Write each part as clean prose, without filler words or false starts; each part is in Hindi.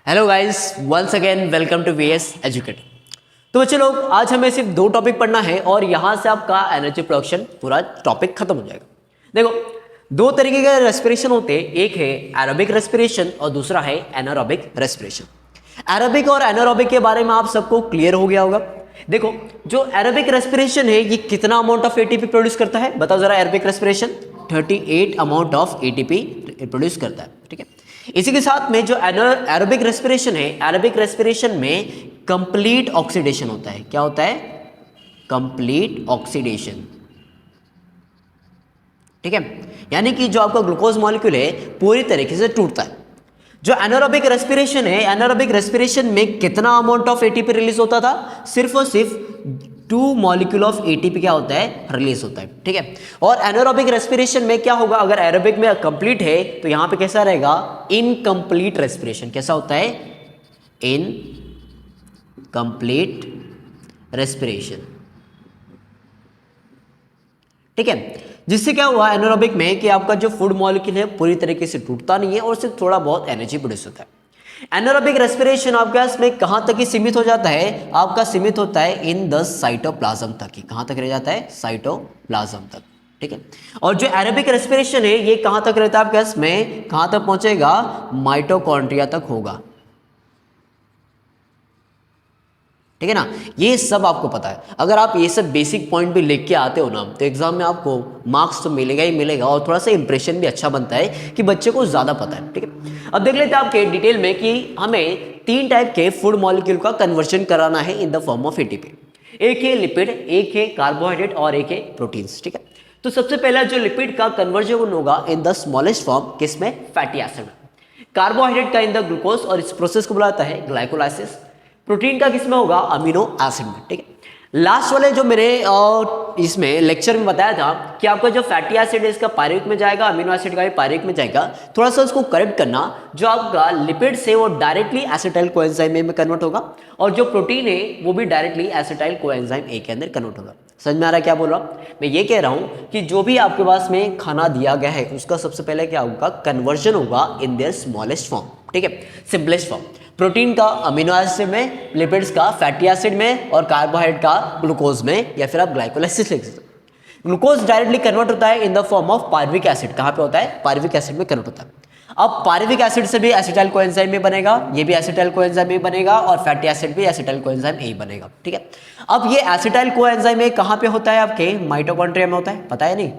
Hello guys, once again welcome to VS educate. तो बच्चे लोग, आज हमें सिर्फ 2 टॉपिक पढ़ना है और यहाँ से आपका एनर्जी प्रोडक्शन पूरा टॉपिक खत्म हो जाएगा। देखो, 2 तरीके के रेस्पिरेशन होते हैं, एक है एरोबिक रेस्पिरेशन और दूसरा है एनारोबिक रेस्पिरेशन। एरोबिक और एनारोबिक के बारे में आप सबको क्लियर हो गया होगा। देखो, जो एरोबिक रेस्पिरेशन है ये कितना अमाउंट ऑफ एटीपी प्रोड्यूस करता है, बताओ जरा। Aerobic respiration 38 amount of ATP produce करता है, ठीक है। इसी के साथ में जो एरोबिक रेस्पिरेशन है, एरोबिक रेस्पिरेशन में कंप्लीट ऑक्सीडेशन होता है। क्या होता है? कंप्लीट ऑक्सीडेशन, ठीक है। यानी कि जो आपका ग्लूकोज मॉलिक्यूल है पूरी तरीके से टूटता है। जो एनारोबिक रेस्पिरेशन है, एनारोबिक रेस्पिरेशन में कितना अमाउंट ऑफ एटीपी रिलीज होता था? सिर्फ और सिर्फ 2 मॉलिक्यूल ऑफ एटीपी क्या होता है? रिलीज होता है, ठीक है। और एनारोबिक रेस्पिरेशन में क्या होगा? अगर एरोबिक में कंप्लीट है तो यहां पे कैसा रहेगा? Incomplete respiration. कैसा होता है? इनकम्प्लीट रेस्पिरेशन, ठीक है। जिससे क्या हुआ एनारोबिक में कि आपका जो फूड मॉलिक्यूल है पूरी तरीके से टूटता नहीं है और सिर्फ थोड़ा बहुत एनर्जी प्रोड्यूस होता है। एनारोबिक रेस्पिरेशन आपका इसमें कहां तक ही सीमित हो जाता है? आपका सीमित होता है इन द साइटोप्लाज्म तक ही। कहां तक रह जाता है? साइटोप्लाज्म तक, ठीक है। और जो एरोबिक रेस्पिरेशन है ये कहां तक रहता है आपका इसमें? कहां तक पहुंचेगा? माइटोकॉन्ड्रिया तक होगा, ठीक है ना। ये सब आपको पता है। अगर आप ये सब बेसिक पॉइंट भी लिख के आते हो ना तो एग्जाम में आपको मार्क्स तो मिलेगा ही मिलेगा और थोड़ा सा इंप्रेशन भी अच्छा बनता है कि बच्चे को ज़्यादा पता है, ठीक है। अब देख लेते हैं आपके डिटेल में कि हमें 3 टाइप के फूड मॉलिक्यूल का कन्वर्जन कराना है in the form of ATP. एक है लिपिड, एक है कार्बोहाइड्रेट और एक है प्रोटीन्स, ठीक है। तो सबसे पहला जो लिपिड का कन्वर्जन होगा इन द स्मॉलेस्ट फॉर्म, किसमें? Fatty acid. कार्बोहाइड्रेट का इन द ग्लूकोज और इस प्रोसेस को बुलाता है ग्लाइकोलाइसिस। प्रोटीन का किसमें होगा? अमीनो एसिड में, ठीक है। लास्ट वाले जो मेरे इसमें लेक्चर में बताया था कि आपका जो फैटी एसिड है इसका पायरुविक में जाएगा, अमीनो एसिड का भी पायरुविक में जाएगा। थोड़ा सा उसको करेक्ट करना, जो आपका लिपिड से वो डायरेक्टली एसिटाइल कोएंजाइम ए में कन्वर्ट होगा और जो प्रोटीन है वो भी डायरेक्टली एसिटाइल कोएंजाइम ए के अंदर कन्वर्ट होगा। समझ में आ रहा है क्या बोल रहा हूँ? मैं ये कह रहा हूँ कि जो भी आपके पास में खाना दिया गया है उसका सबसे पहले क्या होगा? कन्वर्जन होगा इन देयर स्मॉलेस्ट फॉर्म, ठीक है, सिंपलेस्ट फॉर्म। प्रोटीन का अमीनो एसिड में, लिपिड्स का फैटी एसिड में और कार्बोहाइड्रेट का ग्लूकोज में, या फिर आप ग्लाइकोलाइसिस लिख सकते हो। ग्लूकोज डायरेक्टली कन्वर्ट होता है in the form of pyruvic acid. कहाँ पे होता है? पायरुविक एसिड में कन्वर्ट होता है। अब पायरुविक एसिड से भी एसिटाइल कोएंजाइम में बनेगा, ये भी एसिटाइल कोएंजाइम में बनेगा और फैटी एसिड भी एसिटाइल कोएंजाइम ए बनेगा, ठीक है। अब ये एसिटाइल कोएंजाइम ए कहाँ पे होता है? आपके माइटोकॉन्ड्रिया में होता है। पता है नहीं?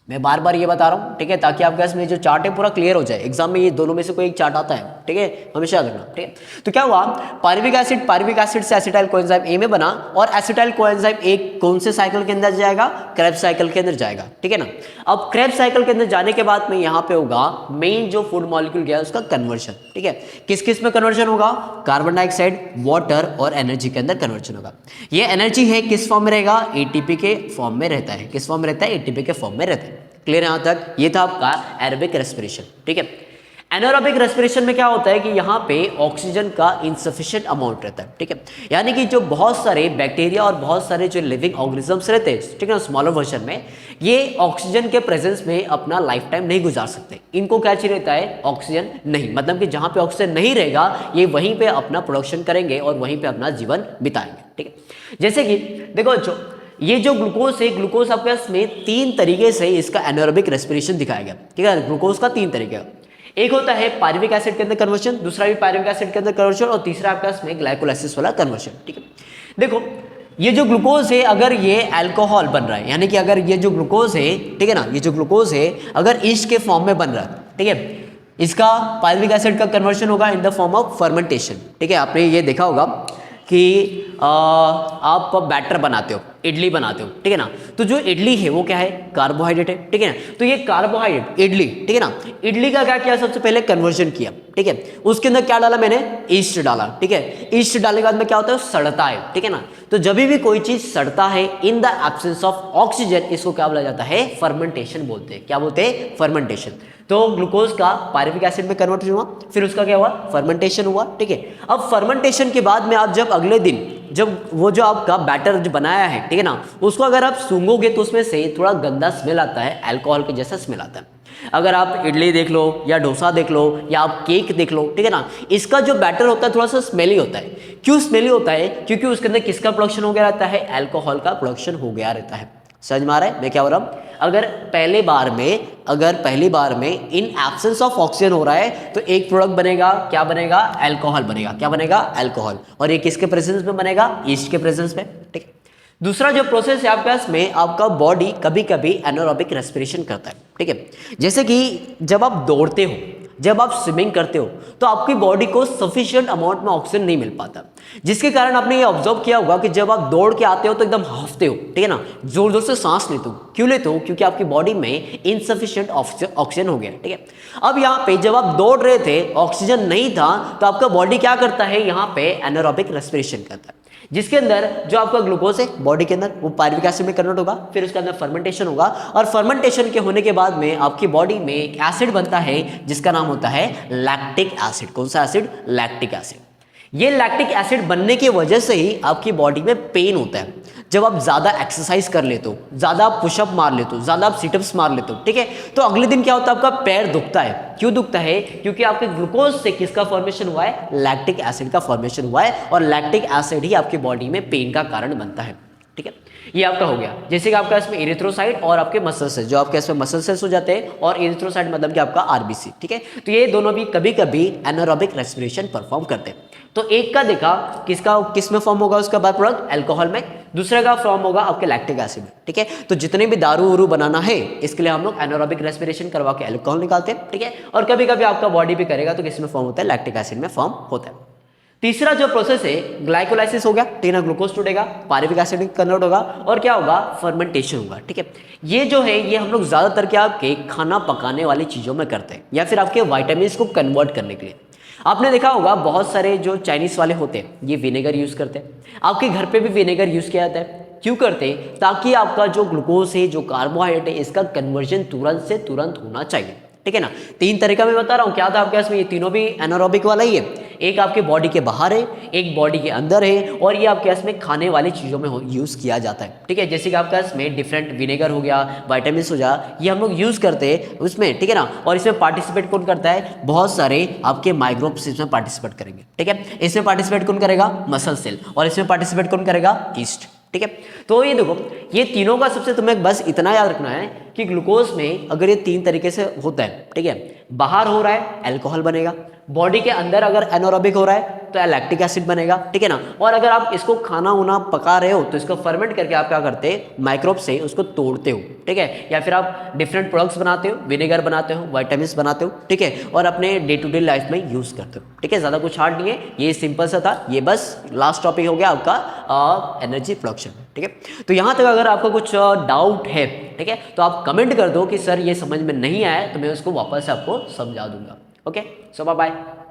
मैं बार बार ये बता रहा हूँ, ठीक है, ताकि आपके पास में जो चार्ट है पूरा क्लियर हो जाए। एग्जाम में ये दोनों में से कोई एक चार्ट आता है, ठीक है, हमेशा करना, ठीक है। तो क्या हुआ? पायरुविक एसिड से एसिटाइल कोएंजाइम ए में बना और एसिटाइल कोएंजाइम ए कौन से साइकिल के अंदर जाएगा? क्रेब्स साइकिल के अंदर जाएगा, ठीक है ना। अब क्रेब्स साइकिल के अंदर जाने के बाद में यहाँ पे होगा मेन जो फूड मॉलिक्यूल गया उसका कन्वर्जन, ठीक है। किस किस में कन्वर्जन होगा? कार्बन डाइऑक्साइड, वाटर और एनर्जी के अंदर कन्वर्जन होगा। ये एनर्जी है किस फॉर्म में रहेगा? एटीपी के फॉर्म में रहता है। किस फॉर्म में रहता है? एटीपी के फॉर्म में रहता है। क्लियर यहां तक? ये था आपका एरोबिक रेस्पिरेशन, ठीक है। एनारोबिक रेस्पिरेशन में क्या होता है कि यहाँ पे ऑक्सीजन का इनसफिशिएंट अमाउंट रहता है, ठीक है। यानी कि जो बहुत सारे बैक्टीरिया और बहुत सारे जो लिविंग ऑर्गेनिजम्स रहते हैं, ठीक है ना, स्मॉलर वर्जन में, ये ऑक्सीजन के प्रेजेंस में अपना लाइफ टाइम नहीं गुजार सकते। इनको क्या चाहिए रहता है? ऑक्सीजन नहीं, मतलब कि जहाँ पे ऑक्सीजन नहीं रहेगा ये वहीं पे अपना प्रोडक्शन करेंगे और वहीं पे अपना जीवन बिताएंगे, ठीक है। जैसे कि देखो, ये जो ग्लूकोज है, ग्लूकोज आपके इसमें 3 तरीके से इसका एनारोबिक रेस्पिरेशन दिखाया गया, ठीक है। ग्लूकोज का 3 तरीका, एक होता है पायरुविक एसिड के अंदर कन्वर्जन, दूसरा भी पायरुविक एसिड के अंदर कन्वर्जन और तीसरा आपका इसमें ग्लाइकोलाइसिस वाला कन्वर्जन, ठीक है। देखो, ये जो ग्लूकोज है अगर ये अल्कोहल बन रहा है, यानी कि अगर ये जो ग्लूकोज है, ठीक है ना, ये जो ग्लूकोज है अगर ईस्ट के फॉर्म में बन रहा है, ठीक है, इसका पायरुविक एसिड का कन्वर्जन होगा in the form of fermentation, ठीक है। आपने ये देखा होगा कि आप बैटर बनाते हो, इडली बनाते हो, ठीक है ना, तो जो इडली है वो क्या है? कार्बोहाइड्रेट है, ठीक है ना। तो ये कार्बोहाइड्रेट इडली, ठीक है ना, इडली का क्या किया? सबसे पहले कन्वर्जन किया, ठीक है। उसके अंदर क्या डाला मैंने? ईस्ट डाला, ठीक है। ईस्ट डालने के बाद में क्या होता है? सड़ता है, ठीक है ना। तो जब भी कोई चीज सड़ता है in the absence of oxygen, इसको क्या बोला जाता है? फर्मेंटेशन बोलते हैं। क्या बोलते हैं? फर्मेंटेशन। तो ग्लूकोज का पायरुविक एसिड में कन्वर्ट हुआ, फिर उसका क्या हुआ? फर्मेंटेशन हुआ, ठीक है। अब फर्मेंटेशन के बाद में आप जब अगले दिन जब वो जो आपका बैटर जो बनाया है, ठीक है ना, उसको अगर आप सूंघोगे तो उसमें से थोड़ा गंदा स्मेल आता है, अल्कोहल के जैसा स्मेल आता है। अगर आप इडली देख लो या डोसा देख लो या आप केक देख लो, ठीक है ना, इसका जो बैटर होता है थोड़ा सा स्मेली होता है। क्यों स्मेली होता है? क्योंकि उसके अंदर किसका प्रोडक्शन हो गया रहता है? अल्कोहल का प्रोडक्शन हो गया रहता है। समझ में आ रहा है मैं क्या हो रहा हूँ? अगर पहली बार में इन एब्सेंस ऑफ ऑक्सीजन हो रहा है तो एक प्रोडक्ट बनेगा, क्या बनेगा? अल्कोहल बनेगा। क्या बनेगा? अल्कोहल। और ये किसके प्रेजेंस में बनेगा? ईस्ट के प्रेजेंस में, ठीक है। दूसरा जो प्रोसेस है आपके पास में, आपका बॉडी कभी कभी एनारोबिक रेस्पिरेशन करता है, ठीक है। जैसे कि जब आप दौड़ते हो, जब आप स्विमिंग करते हो, तो आपकी बॉडी को सफिशिएंट अमाउंट में ऑक्सीजन नहीं मिल पाता, जिसके कारण आपने ये ऑब्जर्व किया होगा कि जब आप दौड़ के आते हो तो एकदम हांफते हो, ठीक है ना, जोर जोर से सांस लेते हो। क्यों लेते हो? क्योंकि आपकी बॉडी में इनसफिशिएंट ऑक्सीजन हो गया, ठीक है। अब यहाँ पे जब आप दौड़ रहे थे, ऑक्सीजन नहीं था, तो आपका बॉडी क्या करता है? यहाँ पे एनारोबिक रेस्पिरेशन करता है, जिसके अंदर जो आपका ग्लूकोज है बॉडी के अंदर वो पायरुविक एसिड में कन्वर्ट होगा, फिर उसके अंदर फर्मेंटेशन होगा, और फर्मेंटेशन के होने के बाद में आपकी बॉडी में एक एसिड बनता है जिसका नाम होता है लैक्टिक एसिड। कौन सा एसिड? Lactic acid. ये लैक्टिक एसिड बनने की वजह से ही आपकी बॉडी में पेन होता है। जब आप ज़्यादा एक्सरसाइज कर लेते हो, ज़्यादा आप पुशअप मार लेते हो, ज़्यादा आप सिटअप्स मार लेते हो, ठीक है, तो अगले दिन क्या होता है? आपका पैर दुखता है। क्यों दुखता है? क्योंकि आपके ग्लूकोज से किसका फॉर्मेशन हुआ है? लैक्टिक एसिड का फॉर्मेशन हुआ है, और लैक्टिक एसिड ही आपकी बॉडी में पेन का कारण बनता है, ठीक है। ये आपका हो गया। जैसे कि आपका इसमें इरिथ्रोसाइट और आपके मसल सेल्स, जो आपके इसमें मसल सेल्स हो जाते हैं, और इरिथ्रोसाइट मतलब कि आपका आरबीसी, ठीक है। तो ये दोनों भी कभी कभी एनारोबिक रेस्पिरेशन परफॉर्म करते हैं। तो एक का देखा किस में फॉर्म होगा उसका बाय प्रोडक्ट? अल्कोहल में। दूसरे का फॉर्म होगा आपके लैक्टिक एसिड में, ठीक है। तो जितने भी दारू उरू बनाना है, इसके लिए हम लोग एनारोबिक रेस्पिरेशन करवा के अल्कोहल निकालते हैं, ठीक है। और कभी कभी आपका बॉडी भी करेगा तो किस में फॉर्म होता है? लैक्टिक एसिड में फॉर्म होता है। तीसरा जो प्रोसेस है ग्लाइकोलाइसिस हो गया, ठीक है ना, ग्लूकोज टूटेगा, पायरुविक एसिड में कन्वर्ट होगा, और क्या होगा? फर्मेंटेशन होगा, ठीक है। ये जो है ये हम लोग ज्यादातर क्या आपके खाना पकाने वाली चीजों में करते हैं, या फिर आपके वाइटामिन को कन्वर्ट करने के लिए। आपने देखा होगा बहुत सारे जो चाइनीज वाले होते हैं ये विनेगर यूज करते हैं। आपके घर पे भी विनेगर यूज किया जाता है। क्यों करते हैं? ताकि आपका जो ग्लूकोज है, जो कार्बोहाइड्रेट है, इसका कन्वर्जन तुरंत से तुरंत होना चाहिए, ठीक है ना। तीन तरीका मैं बता रहा हूँ, क्या था आपके पास में? ये तीनों भी एनारोबिक वाला ही है। एक आपके बॉडी के बाहर है, एक बॉडी के अंदर है, और ये आपके पास में खाने वाली चीज़ों में यूज़ किया जाता है, ठीक है। जैसे कि आपके पास में डिफरेंट विनेगर हो गया, वाइटामिन हो जा, ये हम लोग यूज़ करते हैं उसमें, ठीक है ना। और इसमें पार्टिसिपेट कौन करता है? बहुत सारे आपके माइक्रोब्स इसमें पार्टिसिपेट करेंगे, ठीक है। इसमें पार्टिसिपेट कौन करेगा? Muscle cell. और इसमें पार्टिसिपेट कौन करेगा? ईस्ट, ठीक है। तो ये देखो, ये तीनों का सबसे तुम्हें बस इतना याद रखना है कि ग्लूकोज में अगर ये तीन तरीके से होता है, ठीक है, बाहर हो रहा है अल्कोहल बनेगा, बॉडी के अंदर अगर एनारोबिक हो रहा है तो लैक्टिक एसिड बनेगा, ठीक है ना। और अगर आप इसको खाना उना पका रहे हो तो इसको फर्मेंट करके आप क्या करते हैं? माइक्रोब से उसको तोड़ते हो, ठीक है, या फिर आप डिफरेंट प्रोडक्ट्स बनाते हो, विनेगर बनाते हो, वाइटामिन बनाते हो, ठीक है, और अपने डे टू डे लाइफ में यूज करते हो, ठीक है। ज़्यादा कुछ हार्ड नहीं है, ये सिंपल सा था। ये बस लास्ट टॉपिक हो गया आपका एनर्जी प्रोडक्शन, ठीक है। तो यहाँ तक अगर आपका कुछ डाउट है, ठीक है, तो आप कमेंट कर दो कि सर ये समझ में नहीं आया, तो मैं उसको वापस से आपको समझा दूंगा। ओके, सो बाय बाय।